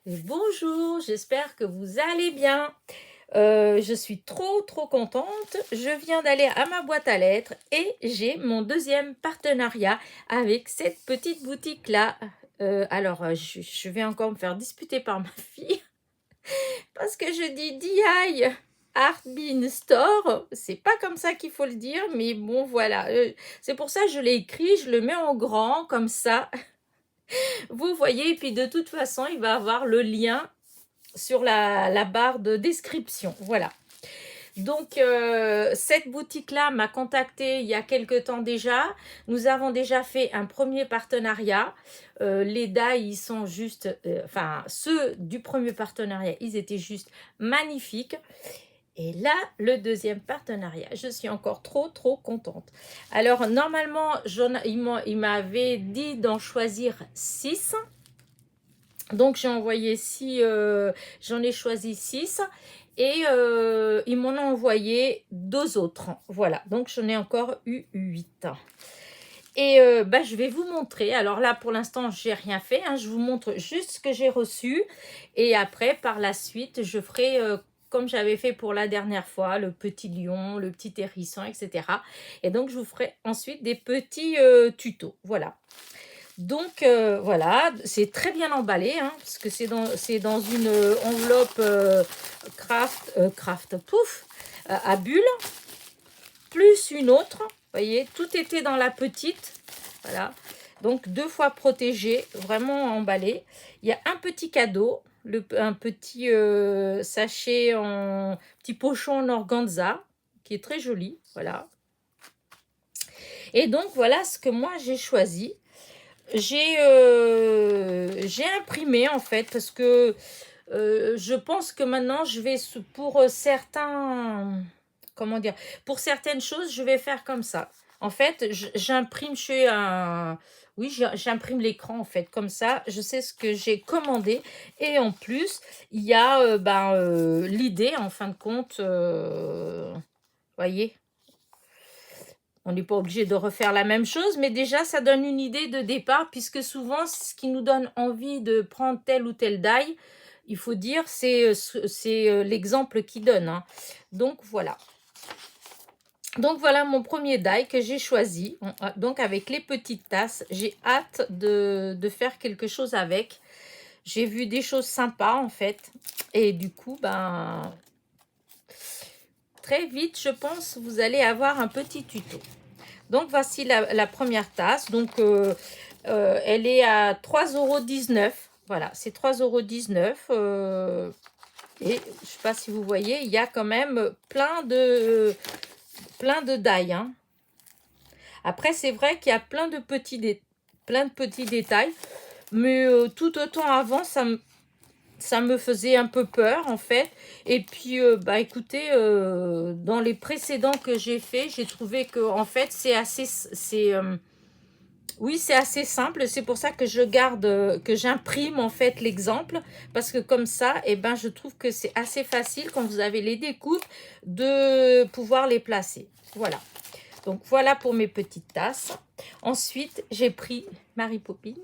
Bonjour, j'espère que vous allez bien. Je suis trop contente. Je viens d'aller à ma boîte à lettres et j'ai mon deuxième partenariat avec cette petite boutique-là. Je vais encore me faire disputer par ma fille parce que je dis DI Art Bean Store. C'est pas comme ça qu'il faut le dire, mais bon, voilà. C'est pour ça que je l'ai écrit, je le mets en grand, comme ça. Vous voyez, et puis de toute façon, il va avoir le lien sur la barre de description. Voilà. Donc, cette boutique-là m'a contacté il y a quelque temps déjà. Nous avons déjà fait un premier partenariat. Les die, ils sont juste... enfin, ceux du premier partenariat, ils étaient juste magnifiques. Et là, le deuxième partenariat, je suis encore trop contente. Alors, normalement, il m'avait dit d'en choisir 6. Donc j'ai envoyé 6, j'en ai choisi 6 et ils m'en ont envoyé 2 autres. Voilà, donc j'en ai encore eu 8. Et je vais vous montrer. Alors là, pour l'instant, j'ai rien fait. Je vous montre juste ce que j'ai reçu. Et après, par la suite, je ferai comme j'avais fait pour la dernière fois, le petit lion, le petit hérisson, etc. Et donc, je vous ferai ensuite des petits tutos. Voilà. Donc voilà, c'est très bien emballé, parce que c'est dans une enveloppe craft pouf, à bulles, plus une autre. Vous voyez, tout était dans la petite. Voilà, donc 2 fois protégé, vraiment emballé. Il y a un petit cadeau, un petit sachet en petit pochon en organza, qui est très joli. Voilà. Et donc voilà ce que moi j'ai choisi. J'ai imprimé en fait parce que je pense que maintenant je vais pour certains, comment dire, pour certaines choses je vais faire comme ça. En fait, j'imprime chez un, oui, j'imprime l'écran en fait comme ça. Je sais ce que j'ai commandé et en plus il y a l'idée en fin de compte, voyez. On n'est pas obligé de refaire la même chose, mais déjà, ça donne une idée de départ, puisque souvent, ce qui nous donne envie de prendre tel ou tel die, il faut dire, c'est l'exemple qui donne. Donc, voilà. Donc, voilà mon premier die que j'ai choisi. Donc, avec les petites tasses, j'ai hâte de faire quelque chose avec. J'ai vu des choses sympas, en fait. Et du coup, très vite, je pense, vous allez avoir un petit tuto. Donc, voici la première tasse. Donc, elle est à 3,19 €. Voilà, c'est 3,19 €. Et je ne sais pas si vous voyez, il y a quand même plein de die. Après, c'est vrai qu'il y a plein de petits détails. Mais tout autant avant, ça me faisait un peu peur en fait. Et puis écoutez, dans les précédents que j'ai fait, j'ai trouvé que en fait c'est oui, c'est assez simple. C'est pour ça que je garde, que j'imprime en fait l'exemple, parce que comme ça, je trouve que c'est assez facile quand vous avez les découpes de pouvoir les placer. Voilà. Donc voilà pour mes petites tasses. Ensuite, j'ai pris Mary Poppins.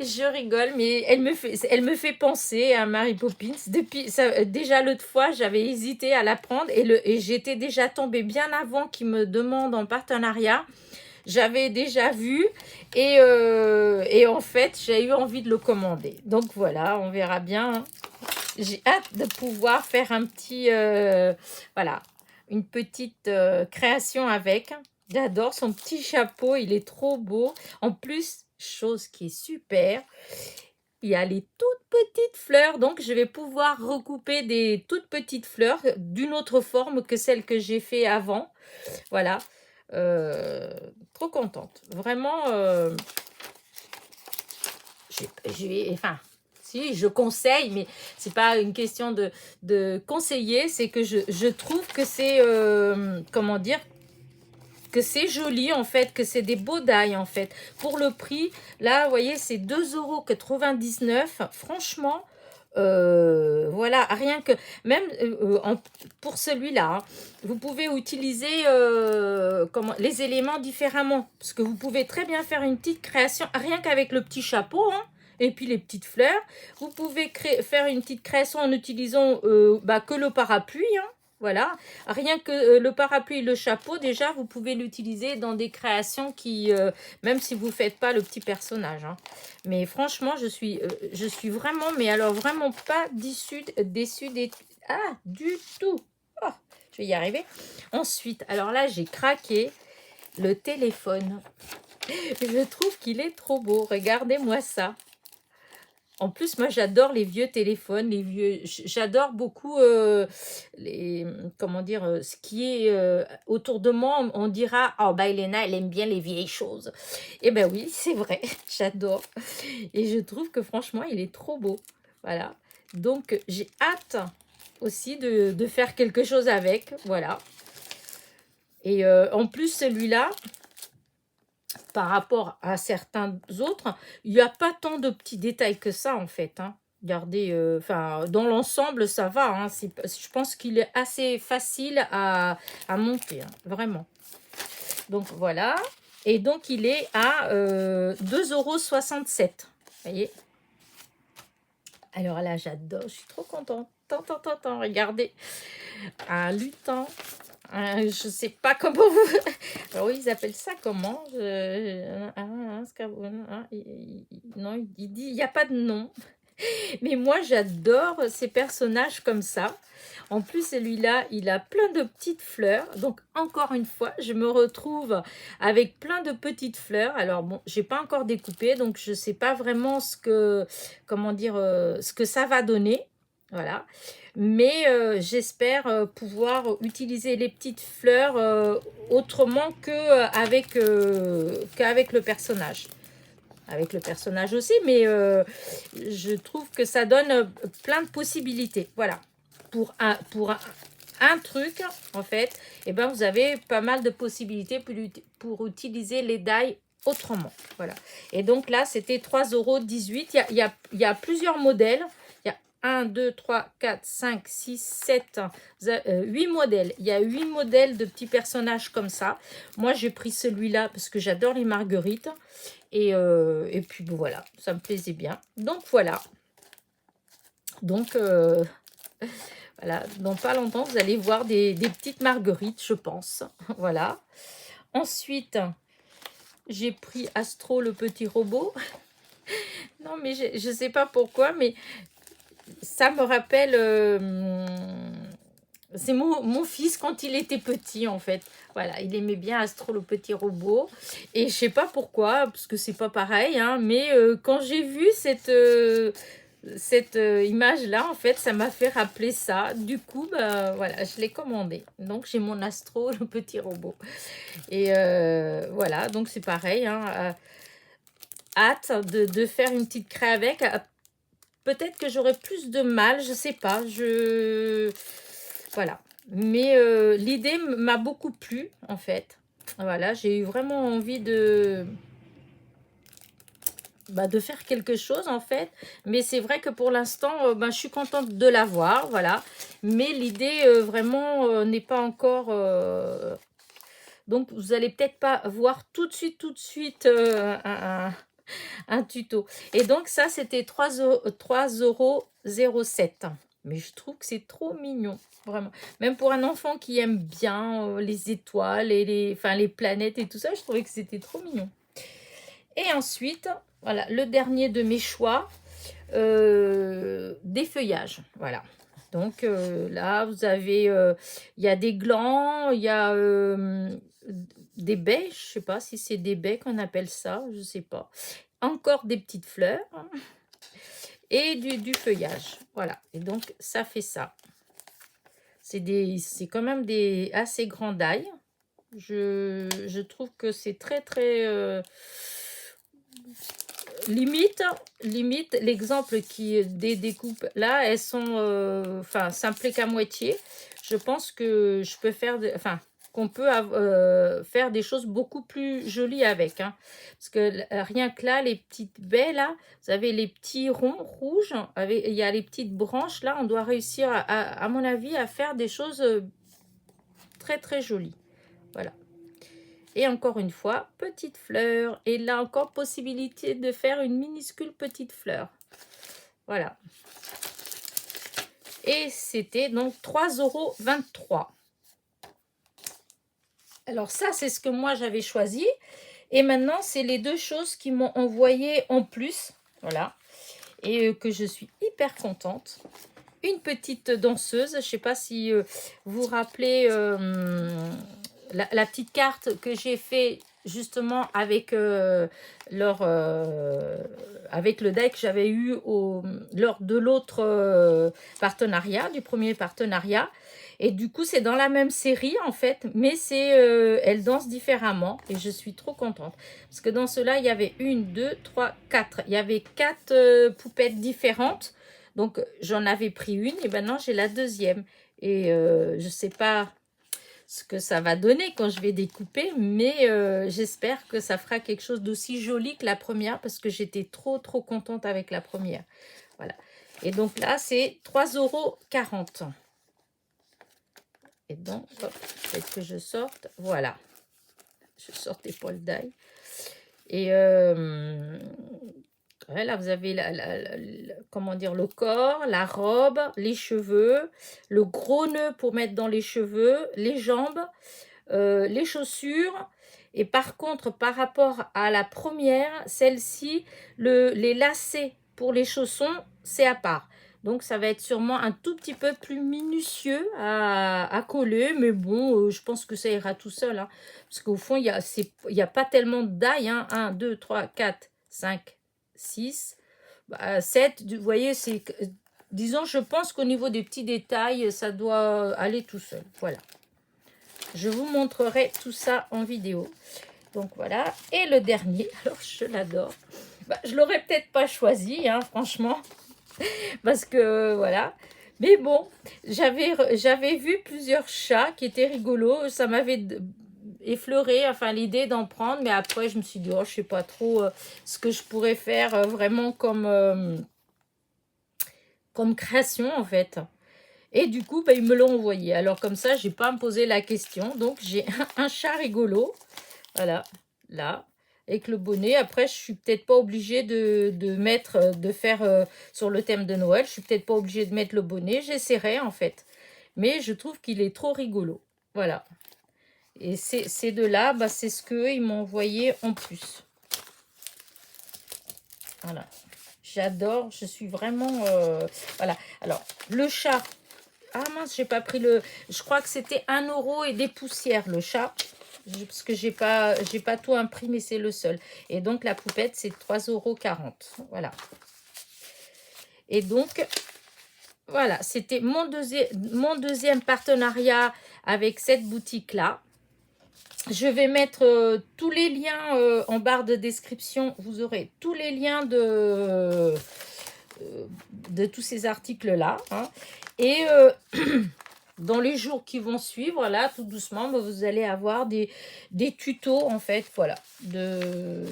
Je rigole, mais elle me fait penser à Mary Poppins. Depuis ça, déjà l'autre fois, j'avais hésité à la prendre et j'étais déjà tombée bien avant qu'ils me demandent en partenariat. J'avais déjà vu et en fait, j'ai eu envie de le commander. Donc voilà, on verra bien. J'ai hâte de pouvoir faire un petit, voilà, une petite création avec. J'adore son petit chapeau, il est trop beau. En plus, chose qui est super, il y a les toutes petites fleurs. Donc, je vais pouvoir recouper des toutes petites fleurs d'une autre forme que celle que j'ai fait avant. Voilà. Trop contente. Vraiment, enfin, si, je conseille, mais c'est pas une question de conseiller, c'est que je trouve que c'est, comment dire, que c'est joli en fait, que c'est des beaux die en fait. Pour le prix, là, vous voyez, c'est 2,99 €. Franchement, voilà, rien que, même pour celui-là, vous pouvez utiliser les éléments différemment. Parce que vous pouvez très bien faire une petite création, rien qu'avec le petit chapeau, Et puis les petites fleurs. Vous pouvez faire une petite création en utilisant que le parapluie. Hein. Voilà, rien que le parapluie et le chapeau, déjà, vous pouvez l'utiliser dans des créations qui, même si vous ne faites pas le petit personnage. Hein. Mais franchement, je suis vraiment, mais alors vraiment pas déçue du tout. Oh, je vais y arriver. Ensuite, alors là, j'ai craqué le téléphone. Je trouve qu'il est trop beau. Regardez-moi ça. En plus, moi, j'adore les vieux téléphones, j'adore beaucoup comment dire, ce qui est autour de moi. On dira, oh bah Elena, elle aime bien les vieilles choses. Eh ben oui, c'est vrai, j'adore. Et je trouve que franchement, il est trop beau. Voilà. Donc, j'ai hâte aussi de faire quelque chose avec. Voilà. Et en plus, celui-là, par rapport à certains autres, il n'y a pas tant de petits détails que ça, en fait. Hein. Regardez, dans l'ensemble, ça va. Hein. Je pense qu'il est assez facile à monter, hein, vraiment. Donc, voilà. Et donc, il est à 2,67 €. Vous voyez? Alors là, j'adore. Je suis trop contente. Tant, regardez. Un lutin. Je sais pas comment vous... Alors oui, ils appellent ça comment non, il dit, il n'y a pas de nom. Mais moi, j'adore ces personnages comme ça. En plus, celui-là, il a plein de petites fleurs. Donc, encore une fois, je me retrouve avec plein de petites fleurs. Alors, bon, j'ai pas encore découpé, donc je sais pas vraiment comment dire, ce que ça va donner. Voilà. Mais j'espère pouvoir utiliser les petites fleurs autrement qu'avec le personnage. Avec le personnage aussi, mais je trouve que ça donne plein de possibilités. Voilà. Pour un truc, en fait, eh ben, vous avez pas mal de possibilités pour utiliser les die autrement. Voilà. Et donc là, c'était 3,18 €. Il y a plusieurs modèles. Il y a 1, 2, 3, 4, 5, 6, 7, 8 modèles. Il y a 8 modèles de petits personnages comme ça. Moi, j'ai pris celui-là parce que j'adore les marguerites. Et puis, bon, voilà, ça me plaisait bien. Donc, voilà. Donc, voilà, dans pas longtemps, vous allez voir des petites marguerites, je pense. Voilà. Ensuite, j'ai pris Astro, le petit robot. Non, mais je ne sais pas pourquoi, mais ça me rappelle... c'est mon fils quand il était petit, en fait. Voilà, il aimait bien Astro, le petit robot. Et je sais pas pourquoi, parce que c'est pas pareil, hein, mais quand j'ai vu cette image-là, en fait, ça m'a fait rappeler ça. Du coup, bah, voilà, je l'ai commandé. Donc, j'ai mon Astro, le petit robot. Et voilà, donc c'est pareil. Hein, hâte de faire une petite craie avec. Peut-être que j'aurai plus de mal, je sais pas. Voilà. Mais l'idée m'a beaucoup plu, en fait. Voilà, j'ai eu vraiment envie de faire quelque chose, en fait. Mais c'est vrai que pour l'instant, je suis contente de l'avoir, voilà. Mais l'idée, vraiment, n'est pas encore... Donc, vous allez peut-être pas voir tout de suite un tuto. Et donc, ça, c'était 3,07 €. Mais je trouve que c'est trop mignon, vraiment. Même pour un enfant qui aime bien les étoiles et les planètes et tout ça, je trouvais que c'était trop mignon. Et ensuite, voilà, le dernier de mes choix, des feuillages. Voilà. Donc là, vous avez, il y a des glands, il y a des baies, je sais pas si c'est des baies qu'on appelle ça, je sais pas. Encore des petites fleurs et du feuillage. Voilà. Et donc, ça fait ça. C'est quand même des assez grands die. Je trouve que c'est très, très... limite l'exemple des découpes là, elles sont simplées qu'à moitié. Je pense que je peux faire qu'on peut faire des choses beaucoup plus jolies avec, hein. Parce que rien que là, les petites baies là, vous avez les petits ronds rouges, il y a les petites branches là, on doit réussir à mon avis à faire des choses très très jolies. Voilà. Et encore une fois, petite fleur. Et là encore, possibilité de faire une minuscule petite fleur. Voilà. Et c'était donc 3,23 €. Alors ça, c'est ce que moi j'avais choisi. Et maintenant, c'est les deux choses qui m'ont envoyé en plus. Voilà. Et que je suis hyper contente. Une petite danseuse. Je ne sais pas si vous vous rappelez la petite carte que j'ai fait justement avec, avec le deck que j'avais eu lors de l'autre partenariat, du premier partenariat. Et du coup, c'est dans la même série en fait, mais elle danse différemment et je suis trop contente. Parce que dans cela, il y avait 1, 2, 3, 4. Il y avait 4 poupettes différentes. Donc, j'en avais pris une et maintenant, j'ai la deuxième. Et je ne sais pas ce que ça va donner quand je vais découper, mais j'espère que ça fera quelque chose d'aussi joli que la première parce que j'étais trop contente avec la première. Voilà. Et donc là, c'est 3,40 €. Et donc, hop, peut-être que je sorte. Voilà. Je sors des poils d'ail. Et là, vous avez comment dire, le corps, la robe, les cheveux, le gros nœud pour mettre dans les cheveux, les jambes, les chaussures. Et par contre, par rapport à la première, celle-ci, les lacets pour les chaussons, c'est à part. Donc, ça va être sûrement un tout petit peu plus minutieux à coller. Mais bon, je pense que ça ira tout seul. Hein, parce qu'au fond, il n'y a pas tellement de dailles. Hein, 1, 2, 3, 4, 5, 6, 7. Vous voyez, disons, je pense qu'au niveau des petits détails, ça doit aller tout seul. Voilà. Je vous montrerai tout ça en vidéo. Donc voilà. Et le dernier, alors je l'adore. Je ne l'aurais peut-être pas choisi, hein, franchement. Parce que voilà. Mais bon, j'avais vu plusieurs chats qui étaient rigolos. Ça m'avait effleuré, enfin l'idée d'en prendre. Mais après, je me suis dit, oh, je ne sais pas trop ce que je pourrais faire vraiment comme création en fait. Et du coup, ils me l'ont envoyé. Alors comme ça, je n'ai pas à me poser la question. Donc j'ai un chat rigolo. Voilà, là. Avec le bonnet. Après, je suis peut-être pas obligée de faire sur le thème de Noël. Je suis peut-être pas obligée de mettre le bonnet. J'essaierai en fait. Mais je trouve qu'il est trop rigolo. Voilà. Et ces deux-là, c'est ce qu'ils m'ont envoyé en plus. Voilà. J'adore. Je suis vraiment... voilà. Alors, le chat. Ah mince, j'ai pas pris le... Je crois que c'était 1 € et des poussières, le chat. Parce que j'ai pas tout imprimé, c'est le seul. Et donc, la poupette, c'est 3,40 €. Voilà. Et donc, voilà, c'était mon deuxième partenariat avec cette boutique-là. Je vais mettre tous les liens en barre de description. Vous aurez tous les liens de tous ces articles-là. Hein. Et... dans les jours qui vont suivre, là, tout doucement, vous allez avoir des tutos, en fait, voilà, de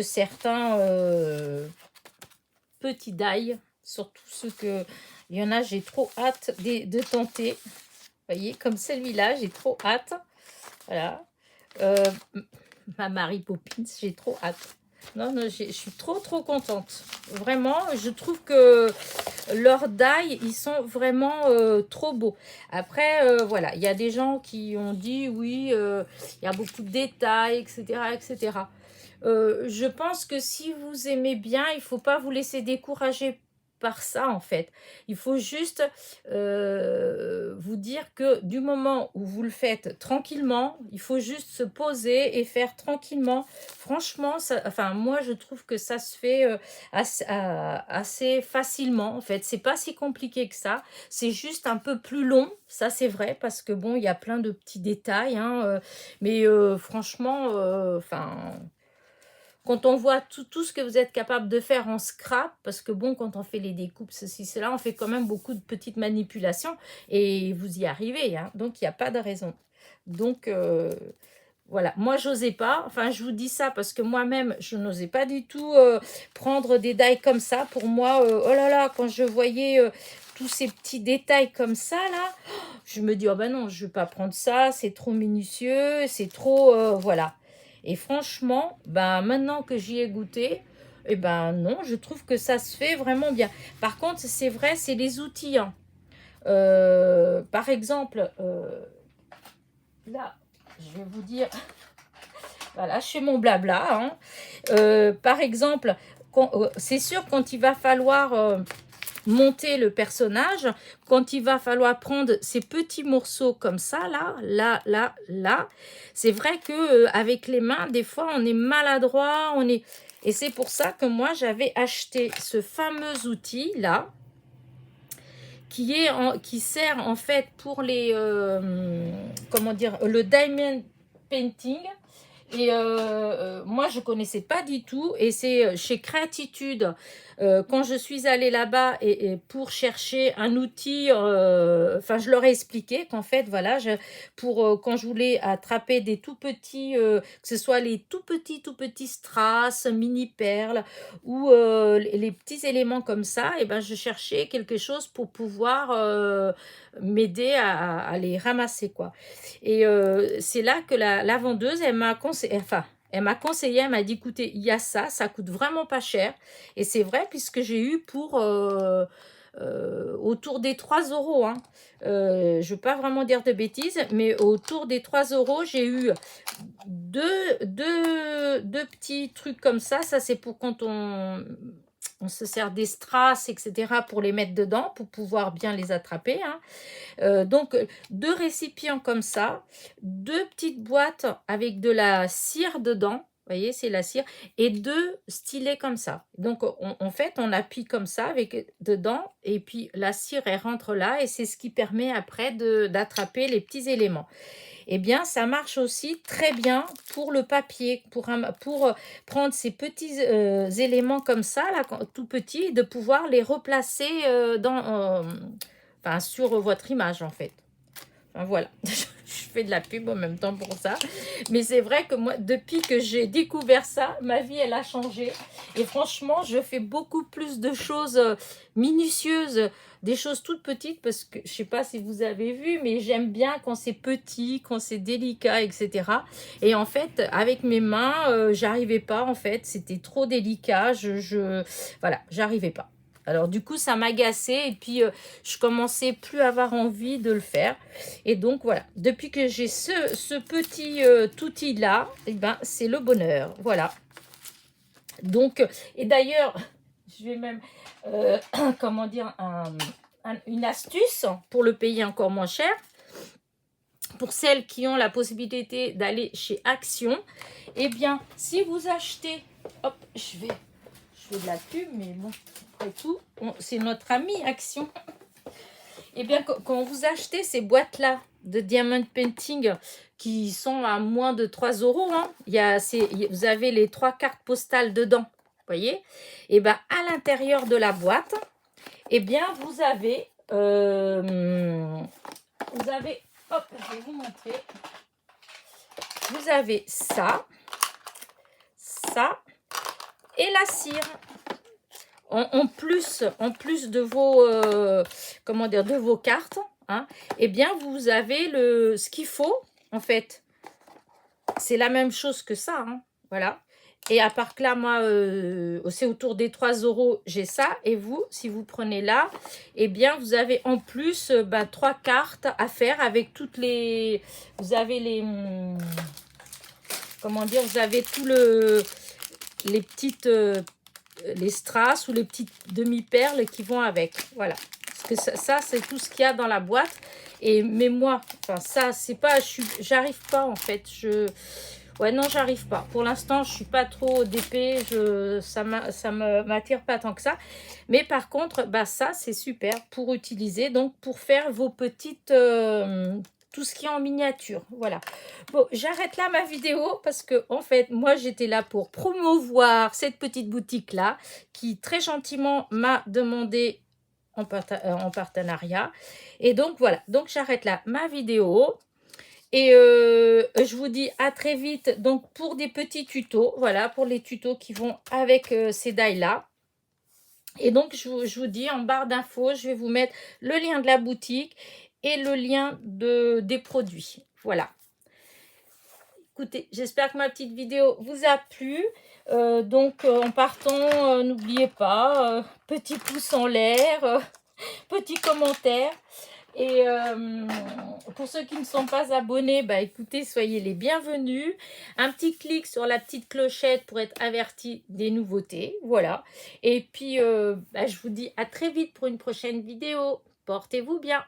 certains petits die, surtout ceux que... Il y en a, j'ai trop hâte de tenter. Vous voyez, comme celui-là, j'ai trop hâte. Voilà. Ma Mary Poppins, j'ai trop hâte. Non, je suis trop contente. Vraiment, je trouve que leurs die, ils sont vraiment trop beaux. Après, voilà, il y a des gens qui ont dit, oui, il y a beaucoup de détails, etc., etc. Je pense que si vous aimez bien, il ne faut pas vous laisser décourager par ça, en fait. Il faut juste vous dire que du moment où vous le faites tranquillement, il faut juste se poser et faire tranquillement. Franchement, moi, je trouve que ça se fait assez facilement, en fait. C'est pas si compliqué que ça. C'est juste un peu plus long, ça c'est vrai, parce que bon, il y a plein de petits détails, hein, mais franchement, quand on voit tout ce que vous êtes capable de faire en scrap, parce que bon, quand on fait les découpes, ceci, cela, on fait quand même beaucoup de petites manipulations et vous y arrivez, hein, donc il n'y a pas de raison. Donc, voilà, moi, j'osais pas, enfin, je vous dis ça parce que moi-même, je n'osais pas du tout prendre des die comme ça. Pour moi, oh là là, quand je voyais tous ces petits détails comme ça, là, je me dis, oh ben non, je ne vais pas prendre ça, c'est trop minutieux, c'est trop, voilà. Et franchement, ben, maintenant que j'y ai goûté, eh ben non, je trouve que ça se fait vraiment bien. Par contre, c'est vrai, c'est les outils, hein. Par exemple, là, je vais vous dire, voilà, je fais mon blabla, hein. Par exemple, c'est sûr quand il va falloir monter le personnage, quand il va falloir prendre ces petits morceaux comme ça, là, c'est vrai que avec les mains, des fois, on est maladroit, et c'est pour ça que moi, j'avais acheté ce fameux outil là, qui sert en fait pour les, comment dire, le diamond painting. Et moi, je ne connaissais pas du tout. Et c'est chez Créatitude, quand je suis allée là-bas et pour chercher un outil, enfin, je leur ai expliqué qu'en fait, voilà, quand je voulais attraper des tout petits, que ce soit les tout petits strass, mini perles ou les petits éléments comme ça, et ben, je cherchais quelque chose pour pouvoir m'aider à les ramasser, quoi. Et c'est là que la vendeuse, elle m'a conseillé, enfin, elle m'a dit, écoutez, il y a ça, ça coûte vraiment pas cher. Et c'est vrai, puisque j'ai eu pour autour des 3 euros, hein. Je ne veux pas vraiment dire de bêtises, mais autour des 3 euros, j'ai eu deux petits trucs comme ça. Ça, c'est pour quand on se sert des strass, etc., pour les mettre dedans, pour pouvoir bien les attraper, hein. Donc, 2 récipients comme ça, 2 petites boîtes avec de la cire dedans. Vous voyez, c'est la cire. Et 2 stylets comme ça. Donc, en fait, on appuie comme ça avec dedans. Et puis, la cire, elle rentre là. Et c'est ce qui permet après d'attraper les petits éléments. Eh bien, ça marche aussi très bien pour le papier, pour prendre ces petits éléments comme ça, là, tout petits, et de pouvoir les replacer enfin, sur votre image, en fait. Enfin, voilà, je fais de la pub en même temps pour ça. Mais c'est vrai que moi, depuis que j'ai découvert ça, ma vie, elle a changé. Et franchement, je fais beaucoup plus de choses minutieuses, des choses toutes petites, parce que je ne sais pas si vous avez vu, mais j'aime bien quand c'est petit, quand c'est délicat, etc. Et en fait, avec mes mains, j'arrivais pas, en fait. C'était trop délicat. Voilà, j'arrivais pas. Alors du coup, ça m'agaçait et puis je commençais plus à avoir envie de le faire. Et donc voilà, depuis que j'ai ce petit outil-là, eh ben, c'est le bonheur. Voilà. Donc, et d'ailleurs, je vais même, comment dire, une astuce pour le payer encore moins cher. Pour celles qui ont la possibilité d'aller chez Action, eh bien, si vous achetez, hop, je fais de la pub, mais bon, après tout, c'est notre ami Action. Eh bien, quand vous achetez ces boîtes-là de Diamond Painting qui sont à moins de 3 euros, hein, vous avez les 3 cartes postales dedans, vous voyez. Et bien, à l'intérieur de la boîte, eh bien, vous avez, hop, je vais vous montrer. Vous avez ça et la cire. En plus de vos, comment dire, de vos cartes, hein, eh bien, vous avez ce qu'il faut, en fait. C'est la même chose que ça, hein, voilà. Et à part que là, moi, c'est autour des 3 euros, j'ai ça. Et vous, si vous prenez là, eh bien, vous avez en plus 3 cartes à faire avec toutes les... Vous avez les... comment dire, vous avez les petites... les strass ou les petites demi-perles qui vont avec. Voilà. Parce que ça c'est tout ce qu'il y a dans la boîte. Mais moi, enfin, ça, c'est pas... J'arrive pas, en fait. Ouais, non, j'arrive pas. Pour l'instant, je suis pas trop d'épée. Ça m'attire pas tant que ça. Mais par contre, ça, c'est super pour utiliser. Donc, pour faire vos petites... tout ce qui est en miniature, voilà. Bon, j'arrête là ma vidéo parce que en fait, moi, j'étais là pour promouvoir cette petite boutique-là qui très gentiment m'a demandé en partenariat. Et donc, voilà. Donc, j'arrête là ma vidéo. Et je vous dis à très vite donc pour des petits tutos. Voilà, pour les tutos qui vont avec ces die-là. Et donc, je vous dis, en barre d'infos, je vais vous mettre le lien de la boutique et le lien des produits. Voilà. Écoutez, j'espère que ma petite vidéo vous a plu. En partant, n'oubliez pas, petit pouce en l'air, petit commentaire. Et pour ceux qui ne sont pas abonnés, bah écoutez, soyez les bienvenus. Un petit clic sur la petite clochette pour être averti des nouveautés. Voilà. Et puis, je vous dis à très vite pour une prochaine vidéo. Portez-vous bien.